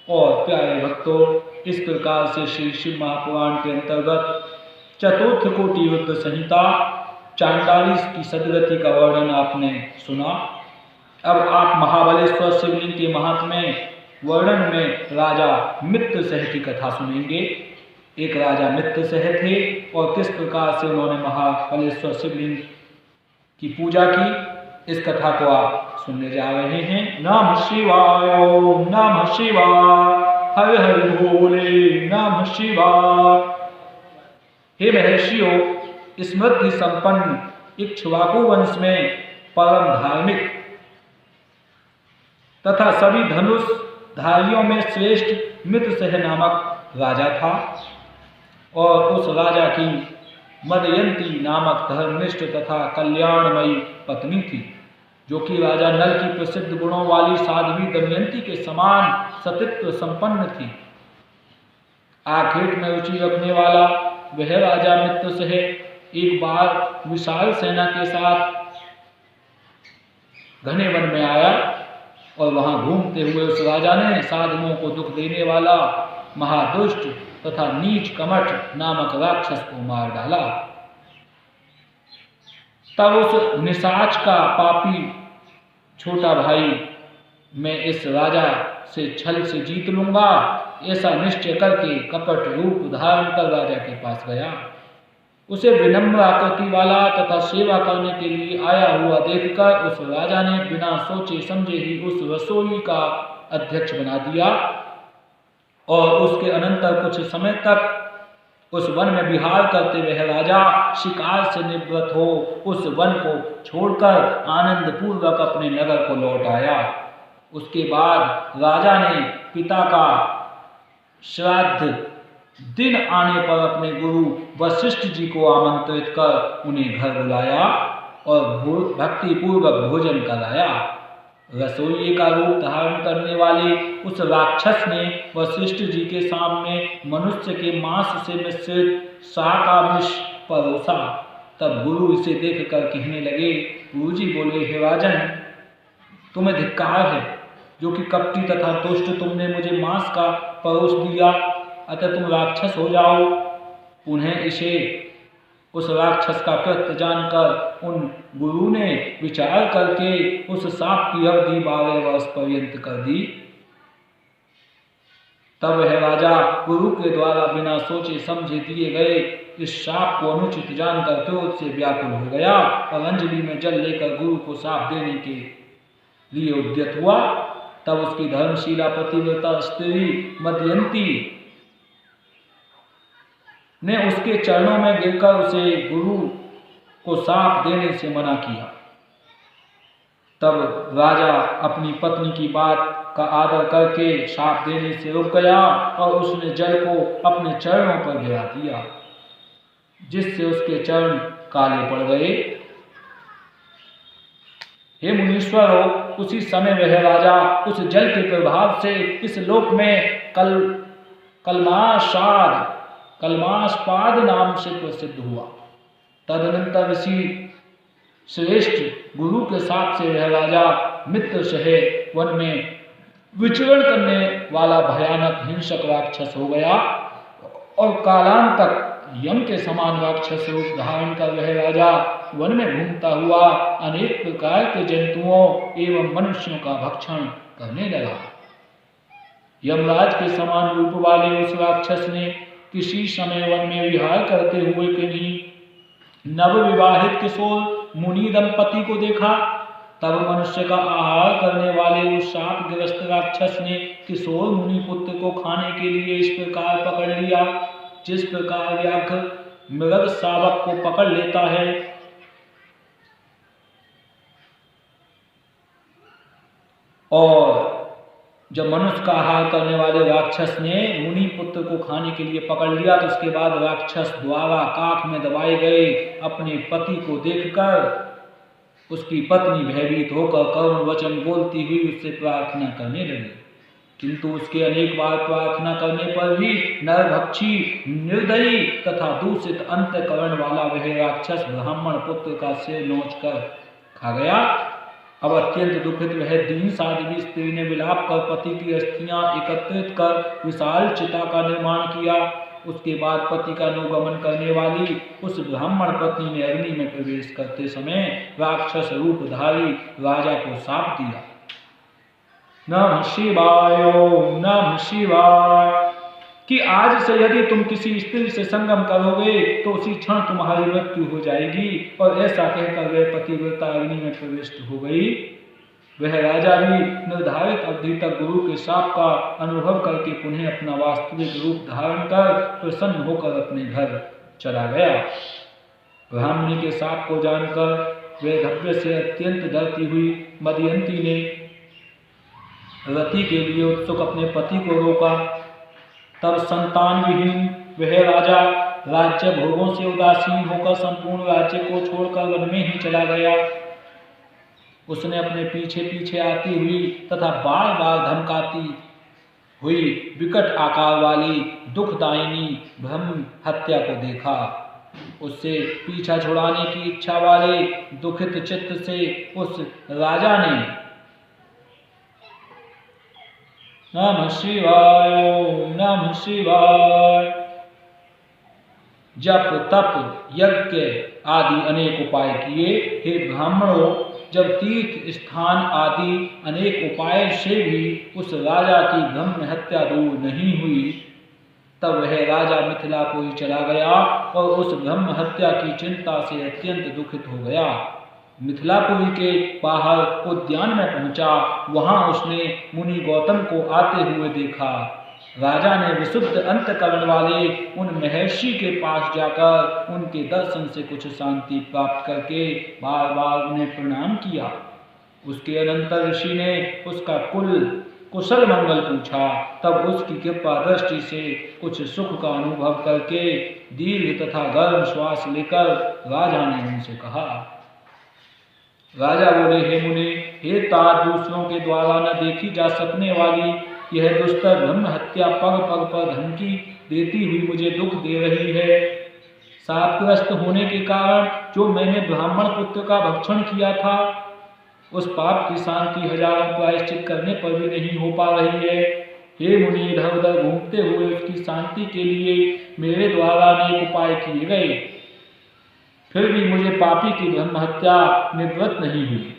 और प्यारे भक्तों, इस प्रकार से श्री शिव महापुराण के अंतर्गत चतुर्थ कोटि रुद्र संहिता चांडाली की सदगति का वर्णन आपने सुना। अब आप महाबलेश्वर शिवलिंग के महात्म्य वर्णन में राजा मित्रसह की कथा सुनेंगे। एक राजा मित्रसह थे और किस प्रकार से उन्होंने महाबलेश्वर शिवलिंग की पूजा की, इस कथा को आप सुनने जा रहे हैं। नमः शिवाय, नमः शिवाय, हर हर भोले, नमः शिवाय। हे महर्षियों, स्मृति संपन्न इक्ष्वाकु वंश में परम धार्मिक तथा सभी धनुष धारियों में श्रेष्ठ मित्रसह नामक राजा था और उस राजा की मदयंती नामक धर्मनिष्ठ तथा कल्याणमयी पत्नी थी, जो कि राजा नल की प्रसिद्ध गुणों वाली साध्वी दमयंती के समान सतीत्व संपन्न थी। आखेट में रुचि रखने वाला वह राजा मित्रसह एक बार विशाल सेना के साथ घने वन में आया और वहां घूमते हुए उस राजा ने साधुओं को दुख देने वाला महादुष्ट तथा नीच कमठ नामक राक्षस को मार डाला। तब उस निशाच का पापी छोटा भाई, मैं इस राजा से छल से जीत लूंगा, ऐसा निश्चय करके कपट रूप धारण कर राजा के पास गया। उसे विनम्र आकृति वाला तथा सेवा करने के लिए आया हुआ देखकर उस राजा ने बिना सोचे समझे ही उस रसोई का अध्यक्ष बना दिया और उसके अनंतर कुछ समय तक उस वन में विहार करते वह राजा शिकार से निवृत्त हो उस वन को छोड़कर आनंद पूर्वक अपने नगर को लौट आया। उसके बाद राजा ने पिता का श्राद्ध दिन आने पर अपने गुरु वशिष्ठ जी को आमंत्रित कर उन्हें घर बुलाया और भक्ति पूर्वक भोजन कराया। रसोइये का रूप धारण करने वाले उस राक्षस ने वशिष्ठ जी के सामने मनुष्य के मांस से मिश्रित शाकाविष परोसा। तब गुरु इसे देखकर कहने लगे, गुरुजी बोले, हे राजन, तुम्हें धिक्कार है, जो कि कपटी तथा दुष्ट तुमने मुझे मांस का परोस दिया, अतः तुम राक्षस हो जाओ। उन्हें इसे उस राक्षस का कृत्य जानकर उन गुरु ने विचार करके उस सांप की अवधि 12 वर्ष पर्यंत कर दी। तब वह राजा गुरु के द्वारा बिना सोचे समझे दिए गए इस शाप को अनुचित जानकर क्रोध से व्याकुल हो गया और अंजलि में जल लेकर गुरु को शाप देने के लिए उद्यत हुआ। तब उसकी धर्मशीला पतिव्रता स्त्री मदयंती ने उसके चरणों में गिरकर उसे गुरु को शाप देने से मना किया। तब राजा अपनी पत्नी की बात का आदर करके शाप देने से रुक गया और उसने जल को अपने चरणों पर गिरा दिया, जिससे उसके चरण काले पड़ गए। हे मुनीश्वरों, उसी समय वह राजा उस जल के प्रभाव से इस लोक में कलमाशपाद नाम से प्रसिद्ध हुआ। तदनंतर इसी श्रेष्ठ गुरु के साथ से वह राजा मित्र सह वन में विचरण करने वाला भयानक हिंसक राक्षस हो गया और कालांतक यम के समान राक्षस रूप धारण कर वह राजा वन में घूमता हुआ अनेक प्रकार के जंतुओं एवं मनुष्यों का भक्षण करने लगा। यमराज के समान रूप वाले उस राक्षस ने किसी समय वन में विहार करते हुए कहीं नवविवाहित किशोर मुनि दंपति को देखा। तब मनुष्य का आहार करने वाले उस शापग्रस्त राक्षस ने किशोर मुनि पुत्र को खाने के लिए इस प्रकार पकड़ लिया, जिस प्रकार व्याघ्र मृग शावक को पकड़ लेता है। और जब मनुष्य का आहार करने वाले राक्षस ने मुनि पुत्र को खाने के लिए पकड़ लिया, तो उसके बाद राक्षस द्वारा काख में दबाए गए अपने पति को देखकर उसकी पत्नी भयभीत होकर करुण वचन बोलती हुई उससे प्रार्थना करने लगी। किंतु उसके अनेक बार प्रार्थना करने पर भी नरभक्षी, निर्दयी तथा दूषित अंतःकरण वाला वह राक्षस ब्राह्मण पुत्र का सिर नोच कर खा गया। अब अत्यंत दुखित वह दीन साध्वी स्त्री ने विलाप कर पति की अस्थियां एकत्रित कर विशाल चिता का निर्माण किया। उसके बाद पति का अनुगमन करने वाली उस ब्राह्मण पत्नी ने अग्नि में प्रवेश करते समय राक्षस रूपधारी राजा को शाप दिया। नमः शिवाय, ओम नमः शिवाय, कि आज से यदि तुम किसी स्त्री से संगम करोगे तो उसी क्षण तुम्हारी मृत्यु हो जाएगी। और ऐसा कहकर वह पतिव्रता अग्नि में प्रविष्ट हो गई। वह राजा भी निर्धारित अवधि तक गुरु के शाप का अनुभव करके पुनः अपना वास्तविक रूप धारण कर प्रसन्न होकर अपने घर चला गया। ब्राह्मणी के शाप को जानकर वह धैर्य से अत्यंत डरती हुई मदयंती ने रति के लिए उत्सुक अपने पति को रोका। तब संतान विहीन वह राजा राज्य भोगों से उदासीन होकर संपूर्ण राज्य को छोड़कर वन में ही चला गया। उसने अपने पीछे पीछे आती हुई तथा बार बार धमकाती हुई विकट आकार वाली दुखदायिनी ब्रह्म हत्या को देखा। उससे पीछा छुड़ाने की इच्छा वाले दुखित चित्त से उस राजा ने नमः शिवाय, ओम नमः शिवाय, जप तप यज्ञ आदि अनेक उपाय किए। हे ब्राह्मणों, जब तीर्थ स्थान आदि अनेक उपाय से भी उस राजा की ब्रह्म हत्या दूर नहीं हुई, तब वह राजा मिथिलापुरी चला गया और उस ब्रह्म हत्या की चिंता से अत्यंत दुखित हो गया। मिथिलापुरी के बाहर उद्यान में पहुंचा। वहां उसने मुनि गौतम को आते हुए देखा। राजा ने विशुद्ध अंतकरण वाले उन महर्षि के पास जाकर उनके दर्शन से कुछ शांति प्राप्त करके बार बार उन्हें प्रणाम किया। उसके अनंतर ऋषि ने उसका कुशल मंगल पूछा। तब उसकी कृपा दृष्टि से कुछ सुख का अनुभव करके दीर्घ तथा गर्म श्वास लेकर राजा ने उनसे कहा। राजा बोले, हे मुनि, हे तात, दूसरों के द्वारा न देखी जा सकने वाली यह दुस्तर ब्रह्म हत्या पग पग पर धमकी देती हुई मुझे दुख दे रही है। शापग्रस्त होने के कारण जो मैंने ब्राह्मण पुत्र का भक्षण किया था, उस पाप की शांति हजारों प्रायश्चित करने पर भी नहीं हो पा रही है। हे मुनि, इधर उधर घूमते हुए उसकी शांति के लिए मेरे द्वारा अनेक उपाय किए गए, फिर भी मुझे पापी की ब्रह्म हत्या निवृत्त नहीं हुई।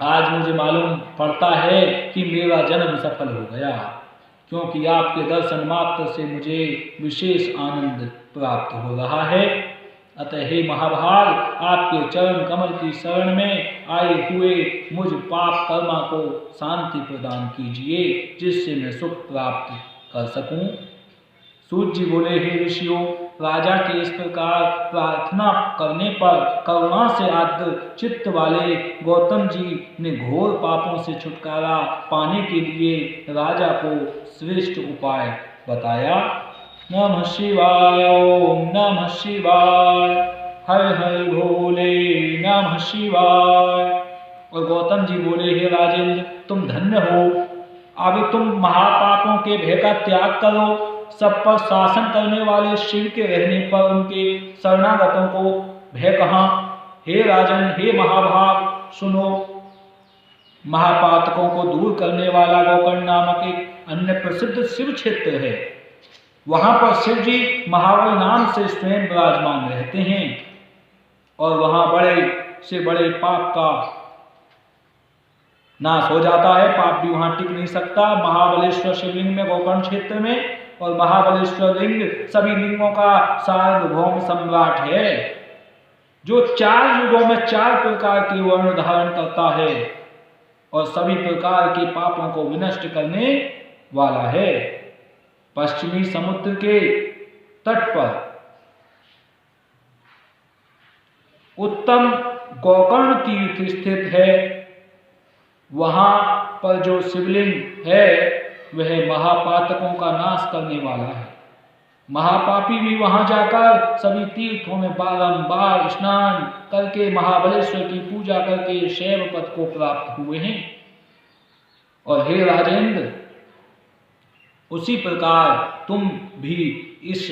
आज मुझे मालूम पड़ता है कि मेरा जन्म सफल हो गया, क्योंकि आपके दर्शन मात्र से मुझे विशेष आनंद प्राप्त हो रहा है। अतः हे महाभाग, आपके चरण कमल की शरण में आए हुए मुझ पाप कर्मा को शांति प्रदान कीजिए, जिससे मैं सुख प्राप्त कर सकूं। सूत जी बोले, हे ऋषियों, राजा के इस प्रकार प्रार्थना करने पर करुणा से आर्द्र चित्त वाले गौतम जी ने घोर पापों से छुटकारा पाने के लिए राजा को श्रेष्ठ उपाय बताया। नमः शिवाय, ओम नमः शिवाय, हर हर भोले नमः शिवाय। और गौतम जी बोले, हे राजेंद्र, तुम धन्य हो। अभी तुम महापापों के भय का त्याग करो। सब पर शासन करने वाले शिव के रहने पर उनके शरणागतों को भय कहाँ। हे राजन, हे महाभाग, सुनो। महापातकों को दूर करने वाला गोकर्ण नामक एक अन्य प्रसिद्ध शिव क्षेत्र है। वहां पर शिव जी महाबल नाम से स्वयं विराजमान रहते हैं और वहां बड़े से बड़े पाप का नाश हो जाता है। पाप भी वहां टिक नहीं सकता। महाबलेश्वर शिवलिंग में गोकर्ण क्षेत्र में, और महाबलेश्वर लिंग सभी लिंगों का सार्वभौम सम्राट है, जो 4 युगों में 4 प्रकार के वर्ण धारण करता है और सभी प्रकार के पापों को विनष्ट करने वाला है। पश्चिमी समुद्र के तट पर उत्तम गोकर्ण तीर्थ स्थित है। वहां पर जो शिवलिंग है वह महापातकों का नाश करने वाला है। महापापी भी वहां जाकर सभी तीर्थों में बारंबार स्नान करके महाबलेश्वर की पूजा करके शैव पद को प्राप्त हुए हैं। और हे राजेंद्र, उसी प्रकार तुम भी इस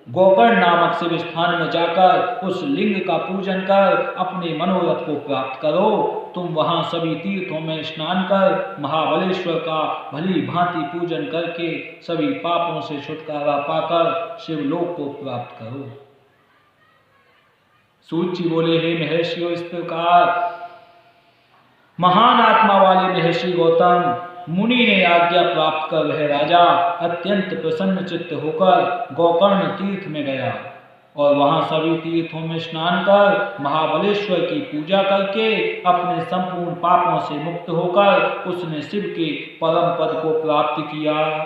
गोकर्ण नामक शिव स्थान में जाकर उस लिंग का पूजन कर अपने मनोरथ को प्राप्त करो। तुम वहां सभी तीर्थों में स्नान कर महाबलेश्वर का भली भांति पूजन करके सभी पापों से छुटकारा पाकर शिवलोक को प्राप्त करो। सूत जी बोले, हे महर्षियों, इस प्रकार महान आत्मा वाले महर्षि गौतम मुनि ने आज्ञा प्राप्त कर वह राजा अत्यंत प्रसन्न चित्त होकर गोकर्ण तीर्थ में गया और वहां सभी तीर्थों में स्नान कर महाबलेश्वर की पूजा करके अपने संपूर्ण पापों से मुक्त होकर उसने शिव के परम पद को प्राप्त किया।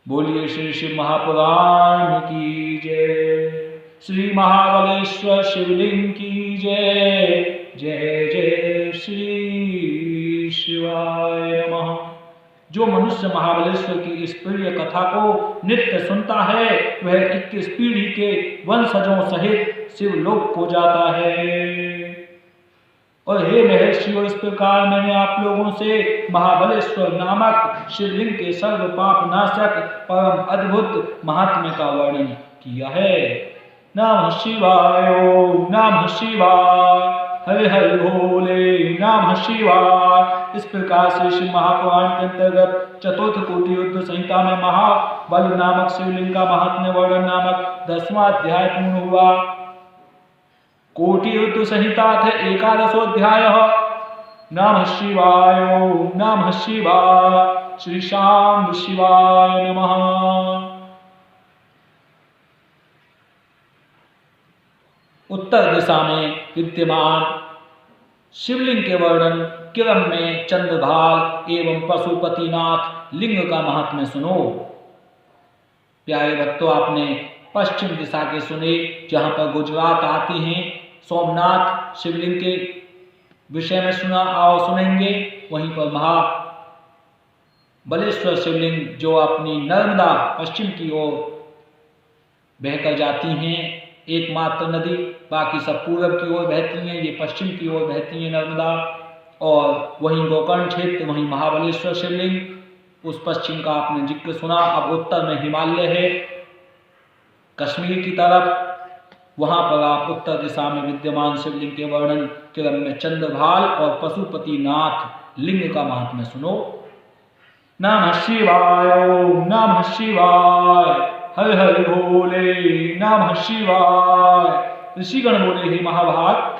बोलिए श्री शिव महापुराण की जय। श्री महाबलेश्वर शिवलिंग की जय। जय जय श्री शिवाय नमः। जो मनुष्य महाबलेश्वर की इस प्रिय कथा को नित्य सुनता है वह 21 पीढ़ी के वंशजों सहित शिवलोक को जाता है। और हे महर्षियों, इस प्रकार मैंने आप लोगों से महाबलेश्वर नामक शिवलिंग के सर्व पाप नाशक परम अद्भुत महात्म्य का वर्णन किया है। नमः शिवाय, नमः शिवाय, हरि हरि भोले, नमः शिवाय। इस प्रकार से शिव महापुराण के अंतर्गत चतुर्थ कोटि युद्ध संहिता में महाबल नामक शिवलिंग का महात्म्य वर्णन नामक 10वां अध्याय पूर्ण हुआ। कोटि युद्ध संहिता थे 11वां अध्याय। नमः शिवाय, नमः शिवाय, श्री शाम शिवाय नमः। उत्तर दिशा में विद्यमान शिवलिंग के वर्णन क्रम में चंद्रभाल एवं पशुपतिनाथ लिंग का महात्म्य सुनो। प्यारे भक्तों, आपने पश्चिम दिशा के सुने, जहां पर गुजरात आती हैं, सोमनाथ शिवलिंग के विषय में सुना, आओ सुनेंगे। वहीं पर महाबलेश्वर शिवलिंग जो अपनी नर्मदा पश्चिम की ओर बहकर जाती हैं, एकमात्र नदी, बाकी सब पूर्व की ओर बहती हैं, ये पश्चिम की ओर बहती हैं नर्मदा। और वहीं गोकर्ण क्षेत्र, वहीं महाबलेश्वर शिवलिंग, उस पश्चिम का आपने जिक्र सुना। अब उत्तर में हिमालय है, कश्मीर की तरफ, वहां पर आप उत्तर दिशा में विद्यमान शिवलिंग के वर्णन क्रम में चंद्रभाल और पशुपतिनाथ लिंग का महात्म्य सुनो। नमः शिवाय, नमः शिवाय, हर हर भोले, नमः शिवाय। ऋषिगण बोले, हे महाभाग,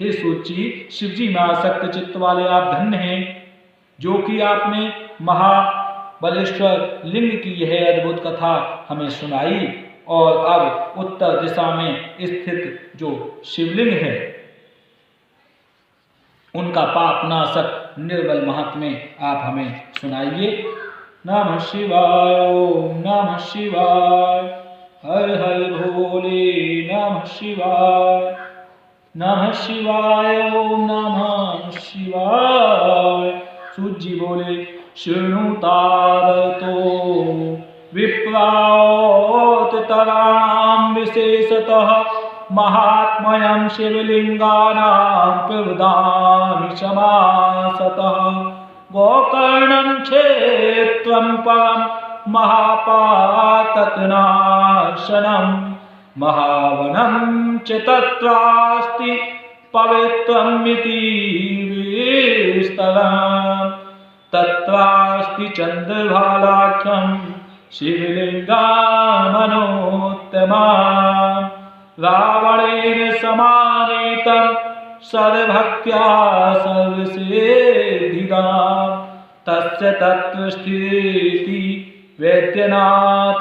हे सूची, शिवजी में आसक्त चित्त वाले आप धन्य हैं, जो कि आपने महाबलेश्वर लिंग की यह अद्भुत कथा हमें सुनाई। और अब उत्तर दिशा में स्थित जो शिवलिंग है उनका पाप नाशक निर्बल महात्म्य आप हमें सुनाइए। नमः शिवाय, नमः शिवाय, हर हर भोले, नमः शिवाय, नमः शिवाय, नमः शिवाय। सूत जी बोले, शृणुतादतो विप्रातराणां विशेषतः महात्म्यं शिवलिंगानां प्रवदामि समासतः। गोकर्णं क्षेत्रं परं महापातकनाशनं महावनं च तत्रास्ति पवित्रमिति विस्तरम्। तत्रास्ति चन्द्रभालाख्यं शिवलिङ्गमनोत्तमम्। रावणेन समानीतं सर्वभक्त्या सर्वसिद्धिदां। तस्य तत्त्वस्थिति वैद्यनाथ